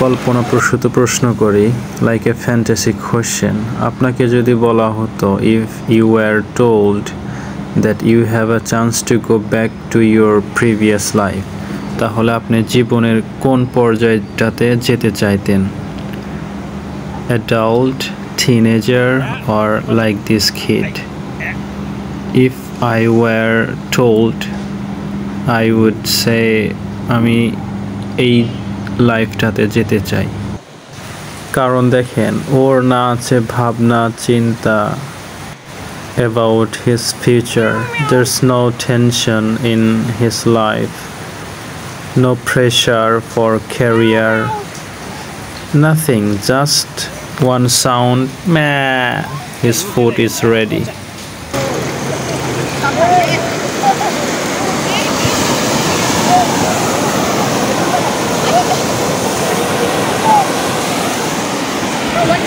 কল্পনাপ্রসূত প্রশ্ন করি, like a fantasy question. আপনাকে যদি বলা হতো, if you were told that you have a chance to go back to your previous life, তাহলে আপনি জীবনের কোন পর্যায়টাতে যেতে চাইতেন? Adult, teenager, or like this kid? If I were told, I would say আমি এই লাইফটাতে যেতে চাই। কারণ দেখেন, ওর না আছে ভাবনা চিন্তা about his future. There's no tension in his life, no pressure for career, nothing, just one sound, meh, his food is ready. What